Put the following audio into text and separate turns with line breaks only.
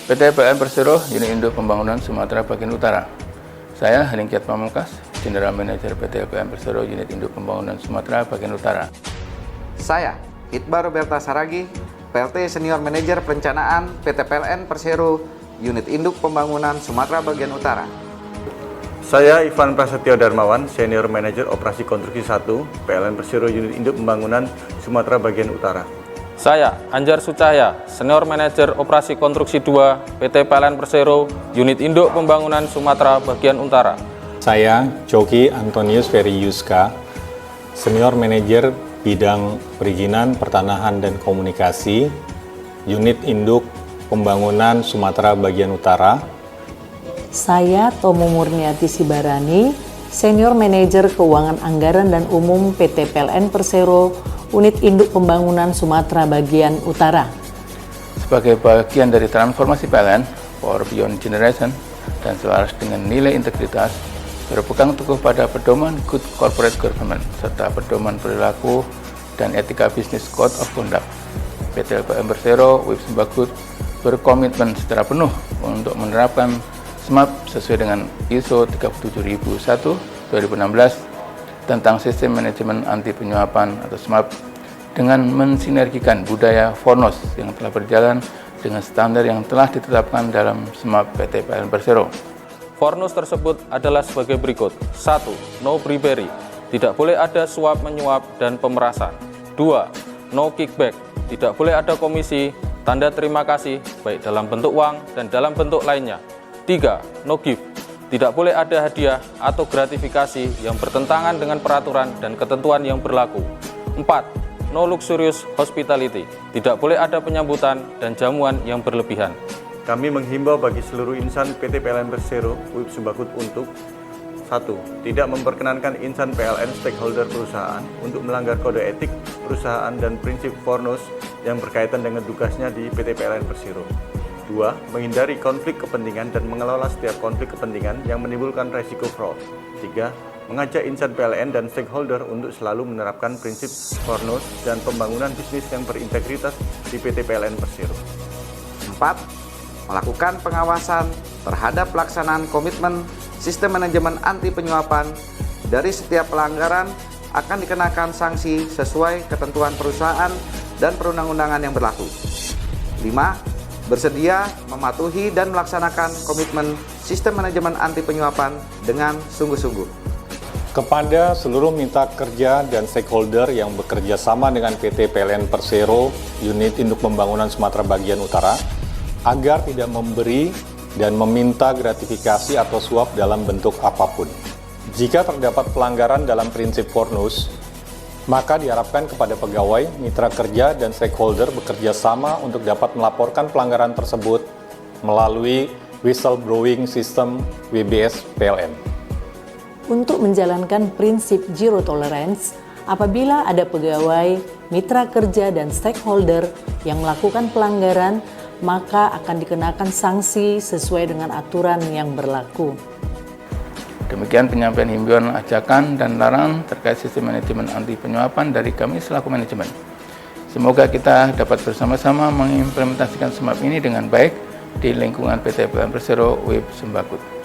PT PLN Persero, Unit Induk Pembangunan Sumatera Bagian Utara. Saya Haningkiat Pamungkas, General Manager PT PLN Persero, Unit Induk Pembangunan Sumatera Bagian Utara.
Saya Iqbal Roberta Saragi, PLT Senior Manager Perencanaan PT PLN Persero, Unit Induk Pembangunan Sumatera Bagian Utara.
Saya Ivan Prasetyo Darmawan, Senior Manager Operasi Konstruksi 1, PLN Persero Unit Induk Pembangunan Sumatera Bagian Utara.
Saya Anjar Sucahya, Senior Manager Operasi Konstruksi 2, PT PLN Persero Unit Induk Pembangunan Sumatera Bagian Utara.
Saya Coki Antonius Ferry Yuska, Senior Manager Bidang Perizinan, Pertanahan dan Komunikasi, Unit Induk Pembangunan Sumatera Bagian Utara.
Saya Tomo Murniati Sibarani, Senior Manager Keuangan Anggaran dan Umum PT PLN Persero, Unit Induk Pembangunan Sumatera Bagian Utara.
Sebagai bagian dari transformasi PLN, Power Beyond Generation, dan selaras dengan nilai integritas, berpegang teguh pada pedoman Good Corporate Governance, serta pedoman perilaku dan etika bisnis Code of Conduct. PT PLN Persero, WIB Sembakut, berkomitmen secara penuh untuk menerapkan SMAP sesuai dengan ISO 37001 2016 tentang sistem manajemen anti penyuapan atau SMAP dengan mensinergikan budaya Fornos yang telah berjalan dengan standar yang telah ditetapkan dalam SMAP PT PLN Persero.
Fornos tersebut adalah sebagai berikut. 1. No bribery, tidak boleh ada suap menyuap dan pemerasan. 2. No kickback, tidak boleh ada komisi, tanda terima kasih baik dalam bentuk uang dan dalam bentuk lainnya. 3. No gift, tidak boleh ada hadiah atau gratifikasi yang bertentangan dengan peraturan dan ketentuan yang berlaku. 4. No luxurious hospitality, tidak boleh ada penyambutan dan jamuan yang berlebihan.
Kami menghimbau bagi seluruh insan PT PLN Persero, WIB Sembakut untuk 1. Tidak memperkenankan insan PLN stakeholder perusahaan untuk melanggar kode etik perusahaan dan prinsip Fornos yang berkaitan dengan tugasnya di PT PLN Persero. 2. Menghindari konflik kepentingan dan mengelola setiap konflik kepentingan yang menimbulkan resiko fraud. 3. Mengajak insan PLN dan stakeholder untuk selalu menerapkan prinsip Fornos dan pembangunan bisnis yang berintegritas di PT PLN Persero.
4. Melakukan pengawasan terhadap pelaksanaan komitmen sistem manajemen anti penyuapan. Dari setiap pelanggaran akan dikenakan sanksi sesuai ketentuan perusahaan dan perundang-undangan yang berlaku. 5. Bersedia mematuhi dan melaksanakan komitmen sistem manajemen anti penyuapan dengan sungguh-sungguh.
Kepada seluruh mitra kerja dan stakeholder yang bekerja sama dengan PT PLN Persero, Unit Induk Pembangunan Sumatera Bagian Utara, agar tidak memberi dan meminta gratifikasi atau suap dalam bentuk apapun. Jika terdapat pelanggaran dalam prinsip Fornos, maka diharapkan kepada pegawai, mitra kerja, dan stakeholder bekerja sama untuk dapat melaporkan pelanggaran tersebut melalui whistleblowing system WBS PLN.
Untuk menjalankan prinsip zero tolerance, apabila ada pegawai, mitra kerja, dan stakeholder yang melakukan pelanggaran, maka akan dikenakan sanksi sesuai dengan aturan yang berlaku.
Demikian penyampaian himbauan, ajakan, dan larangan terkait sistem manajemen anti penyuapan dari kami selaku manajemen. Semoga kita dapat bersama-sama mengimplementasikan SMAP ini dengan baik di lingkungan PT PLN Persero, WIB Sembakut.